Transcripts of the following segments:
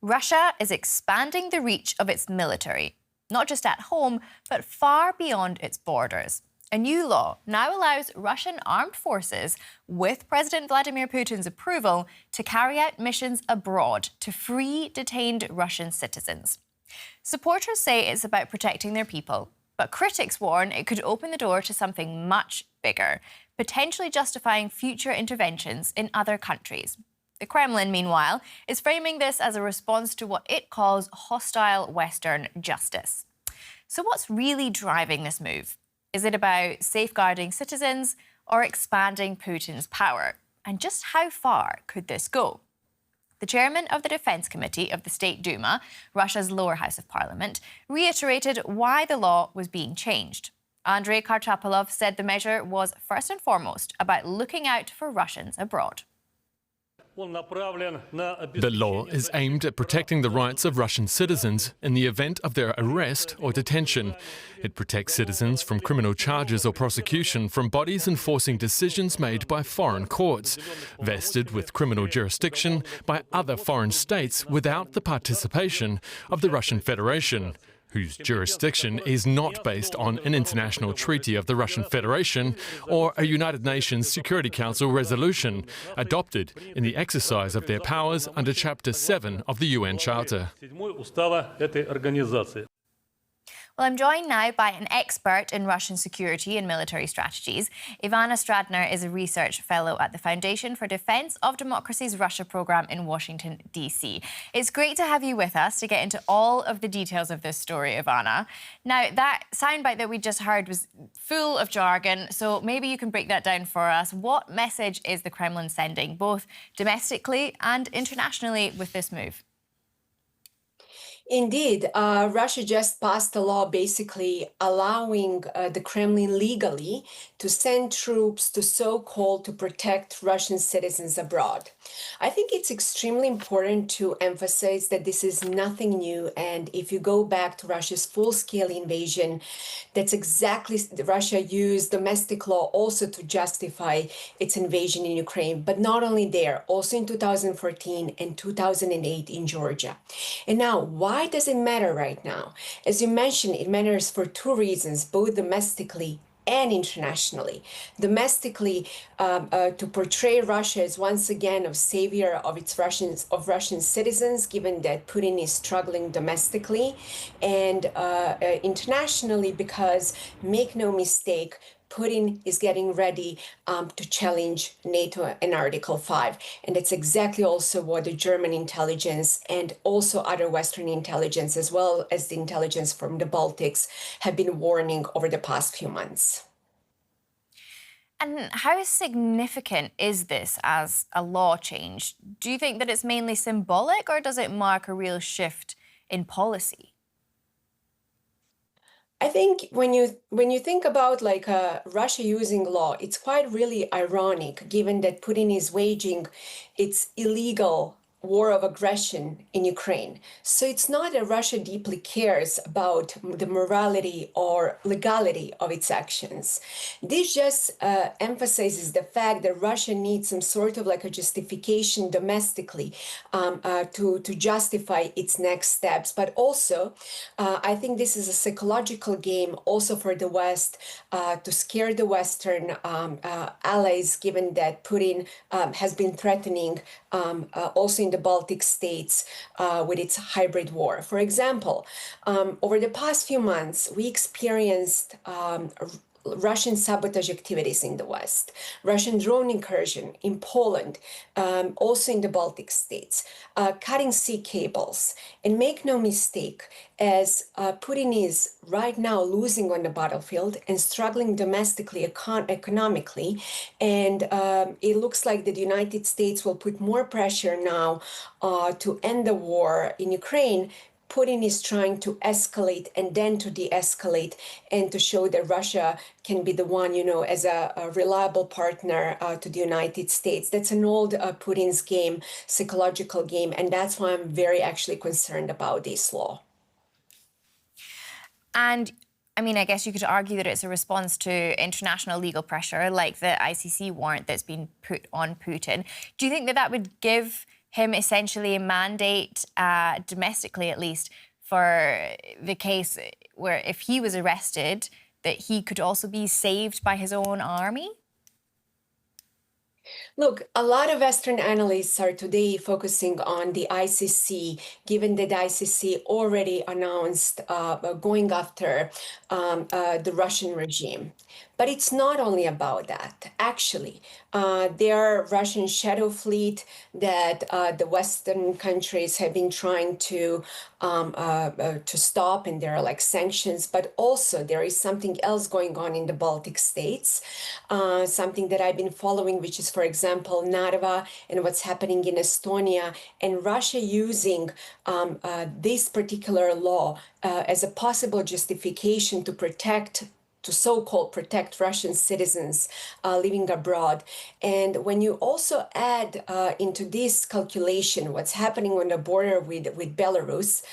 Russia is expanding the reach of its military, not just at home, but far beyond its borders. A new law now allows Russian armed forces, with President Vladimir Putin's approval, to carry out missions abroad to free detained Russian citizens. Supporters say it's about protecting their people, but critics warn it could open the door to something much bigger, potentially justifying future interventions in other countries. The Kremlin, meanwhile, is framing this as a response to what it calls hostile Western justice. So what's really driving this move? Is it about safeguarding citizens or expanding Putin's power? And just how far could this go? The chairman of the Defence Committee of the State Duma, Russia's lower house of parliament, reiterated why the law was being changed. Andrei Kartapolov said the measure was first and foremost about looking out for Russians abroad. The law is aimed at protecting the rights of Russian citizens in the event of their arrest or detention. It protects citizens from criminal charges or prosecution from bodies enforcing decisions made by foreign courts, vested with criminal jurisdiction by other foreign states without the participation of the Russian Federation, whose jurisdiction is not based on an international treaty of the Russian Federation or a United Nations Security Council resolution adopted in the exercise of their powers under Chapter 7 of the UN Charter. Well, I'm joined now by an expert in Russian security and military strategies. Ivana Stradner is a research fellow at the Foundation for Defense of Democracy's Russia program in Washington, D.C. It's great to have you with us to get into all of the details of this story, Ivana. Now, that soundbite that we just heard was full of jargon, so maybe you can break that down for us. What message is the Kremlin sending, both domestically and internationally, with this move? Indeed, Russia just passed a law basically allowing the Kremlin legally to send troops to so-called to protect Russian citizens abroad. I think it's extremely important to emphasize that this is nothing new. And if you go back to Russia's full-scale invasion, that's exactly Russia used domestic law also to justify its invasion in Ukraine. But not only there, also in 2014 and 2008 in Georgia. And now, why does it matter right now? As you mentioned, it matters for two reasons, both domestically and internationally. Domestically, to portray Russia as once again a savior of Russian citizens, given that Putin is struggling domestically, and internationally because, make no mistake, Putin is getting ready to challenge NATO in Article 5. And that's exactly also what the German intelligence and also other Western intelligence, as well as the intelligence from the Baltics, have been warning over the past few months. And how significant is this as a law change? Do you think that it's mainly symbolic, or does it mark a real shift in policy? I think when you think about Russia using law, it's quite really ironic, given that Putin is waging its illegal war of aggression in Ukraine. So it's not that Russia deeply cares about the morality or legality of its actions. This just emphasizes the fact that Russia needs some sort of a justification domestically to justify its next steps. But also, I think this is a psychological game also for the West to scare the Western allies, given that Putin has been threatening also in the Baltic states with its hybrid war. For example, over the past few months, we experienced Russian sabotage activities in the West, Russian drone incursion in Poland, also in the Baltic states, cutting sea cables. And make no mistake, as Putin is right now losing on the battlefield and struggling domestically, economically, and it looks like the United States will put more pressure now to end the war in Ukraine. Putin is trying to escalate and then to de-escalate and to show that Russia can be the one, as a reliable partner to the United States. That's an old Putin's game, psychological game, and that's why I'm very actually concerned about this law. And I guess you could argue that it's a response to international legal pressure, like the ICC warrant that's been put on Putin. Do you think that that would give him essentially a mandate, domestically at least, for the case where if he was arrested, that he could also be saved by his own army? Look, a lot of Western analysts are today focusing on the ICC, given that the ICC already announced going after the Russian regime. But it's not only about that. Actually, there are Russian shadow fleet that the Western countries have been trying to stop, and there are like sanctions. But also there is something else going on in the Baltic states, something that I've been following, which is, for example, NATO and what's happening in Estonia, and Russia using this particular law as a possible justification to so-called protect Russian citizens living abroad. And when you also add into this calculation what's happening on the border with Belarus,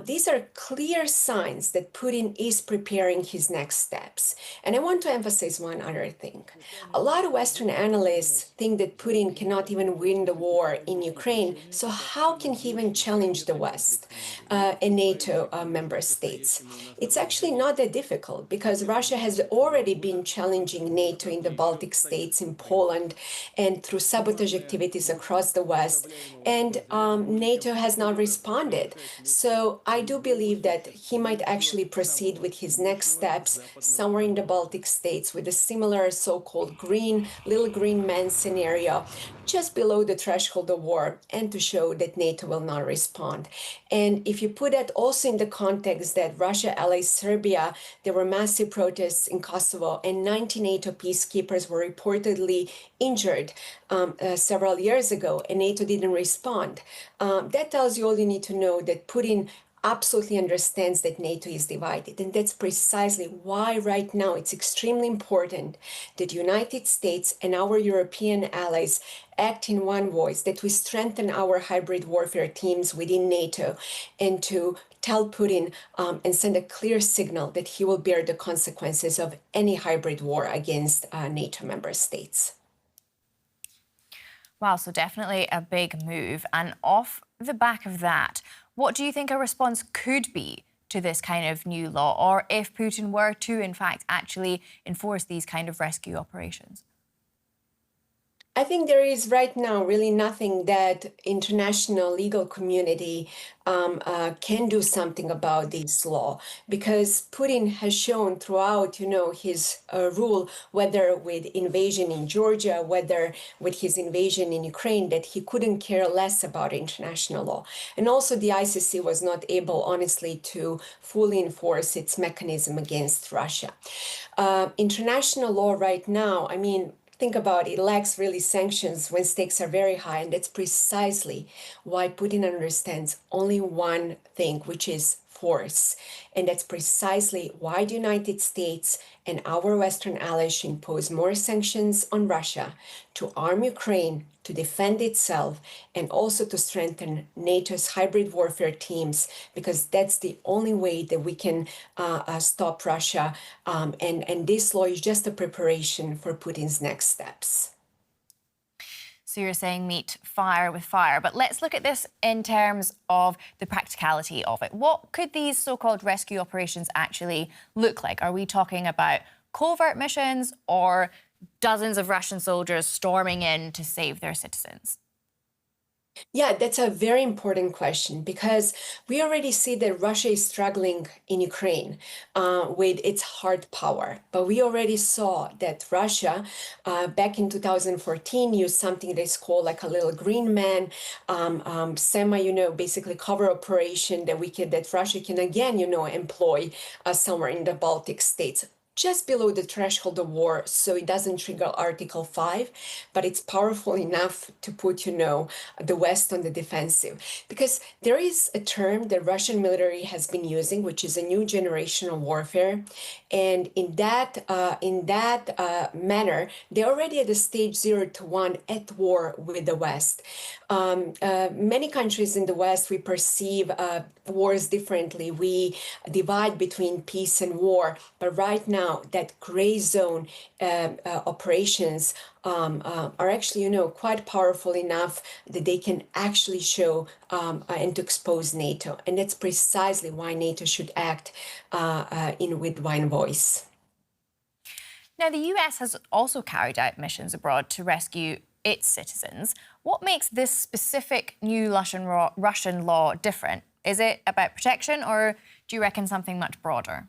these are clear signs that Putin is preparing his next steps. And I want to emphasize one other thing. A lot of Western analysts think that Putin cannot even win the war in Ukraine, so how can he even challenge the West and NATO member states? It's actually not that difficult, because Russia has already been challenging NATO in the Baltic states, in Poland, and through sabotage activities across the West. And NATO has not responded. So I do believe that he might actually proceed with his next steps somewhere in the Baltic states with a similar so-called little green man scenario, just below the threshold of war, and to show that NATO will not respond. And if you put that also in the context that Russia allies Serbia, there were massive protests in Kosovo, and 90 NATO peacekeepers were reportedly injured several years ago, and NATO didn't respond. That tells you all you need to know, that Putin absolutely understands that NATO is divided. And that's precisely why right now it's extremely important that the United States and our European allies act in one voice, that we strengthen our hybrid warfare teams within NATO, and to tell Putin and send a clear signal that he will bear the consequences of any hybrid war against NATO member states. Wow, so definitely a big move. And off the back of that, what do you think a response could be to this kind of new law, or if Putin were to, in fact, actually enforce these kind of rescue operations? I think there is right now really nothing that international legal community can do something about this law, because Putin has shown throughout, his rule, whether with invasion in Georgia, whether with his invasion in Ukraine, that he couldn't care less about international law. And also the ICC was not able, honestly, to fully enforce its mechanism against Russia. International law right now, think about it, lacks really sanctions when stakes are very high. And that's precisely why Putin understands only one thing, which is force. And that's precisely why the United States and our Western allies should impose more sanctions on Russia, to arm Ukraine, to defend itself, and also to strengthen NATO's hybrid warfare teams, because that's the only way that we can stop Russia. And this law is just a preparation for Putin's next steps. So you're saying meet fire with fire. But let's look at this in terms of the practicality of it. What could these so-called rescue operations actually look like? Are we talking about covert missions or dozens of Russian soldiers storming in to save their citizens? Yeah, that's a very important question, because we already see that Russia is struggling in Ukraine with its hard power. But we already saw that Russia, back in 2014, used something that's called like a little green man, basically cover operation that Russia can again, employ somewhere in the Baltic states, just below the threshold of war, so it doesn't trigger Article 5, but it's powerful enough to put, the West on the defensive. Because there is a term that Russian military has been using, which is a new generation of warfare. And in that manner, they're already at the stage 0 to 1 at war with the West. Many countries in the West, we perceive wars differently. We divide between peace and war. But right now, that gray zone operations are actually, quite powerful enough that they can actually show and to expose NATO. And that's precisely why NATO should act with one voice. Now, the US has also carried out missions abroad to rescue its citizens. What makes this specific new Russian law different? Is it about protection, or do you reckon something much broader?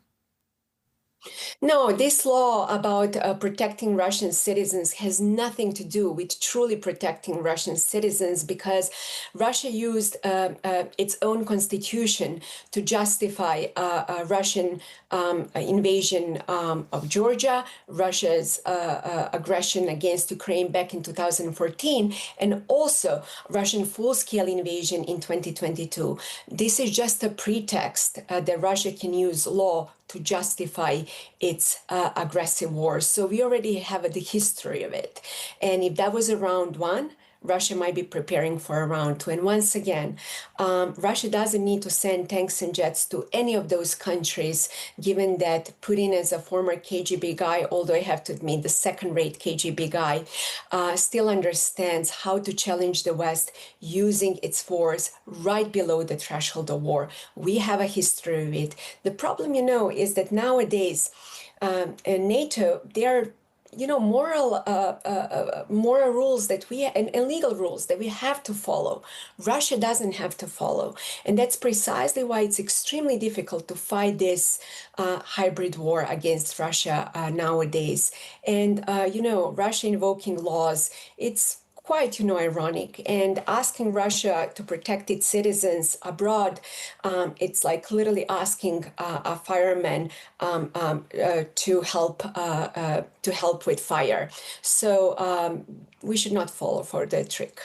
No, this law about protecting Russian citizens has nothing to do with truly protecting Russian citizens, because Russia used its own constitution to justify Russian invasion of Georgia, Russia's aggression against Ukraine back in 2014, and also Russian full-scale invasion in 2022. This is just a pretext that Russia can use law to justify its aggressive war. So we already have the history of it. And if that was a round one, Russia might be preparing for a round two. And once again, Russia doesn't need to send tanks and jets to any of those countries, given that Putin, as a former KGB guy, although I have to admit the second-rate KGB guy, still understands how to challenge the West using its force right below the threshold of war. We have a history of it. The problem, is that nowadays, NATO, they're moral rules that and legal rules that we have to follow. Russia doesn't have to follow. And that's precisely why it's extremely difficult to fight this hybrid war against Russia nowadays. And, Russia invoking laws, it's quite, ironic. And asking Russia to protect its citizens abroad, it's like literally asking a fireman to help with fire. So we should not fall for the trick.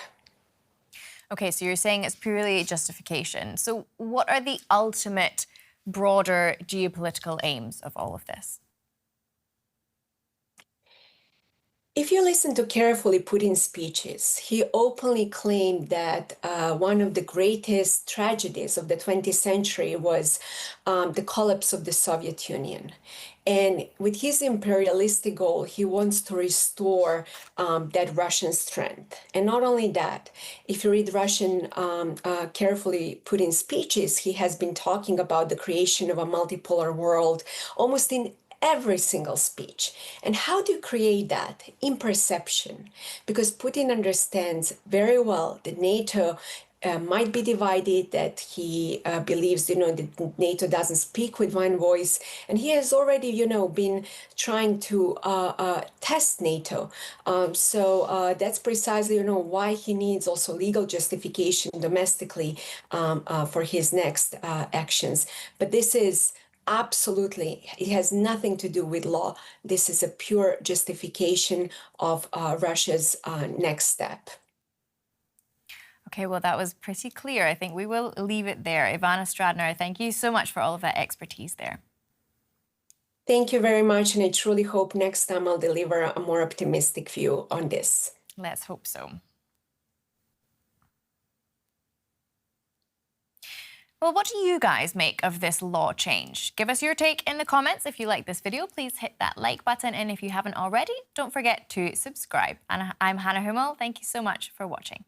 Okay, so you're saying it's purely justification. So what are the ultimate, broader geopolitical aims of all of this? If you listen to carefully Putin's speeches, he openly claimed that one of the greatest tragedies of the 20th century was the collapse of the Soviet Union. And with his imperialistic goal, he wants to restore that Russian strength. And not only that, if you read Russian carefully Putin's speeches, he has been talking about the creation of a multipolar world almost in every single speech. And how do you create that? In perception. Because Putin understands very well that NATO might be divided, that he believes, that NATO doesn't speak with one voice. And he has already, been trying to test NATO. So that's precisely, why he needs also legal justification domestically for his next actions. But this is absolutely, it has nothing to do with law. This is a pure justification of Russia's next step. Okay, well, that was pretty clear. I think we will leave it there. Ivana Stradner, thank you so much for all of that expertise there. Thank you very much, and I truly hope next time I'll deliver a more optimistic view on this. Let's hope so. Well, what do you guys make of this law change? Give us your take in the comments. If you like this video, please hit that like button. And if you haven't already, don't forget to subscribe. And I'm Hannah Hummel. Thank you so much for watching.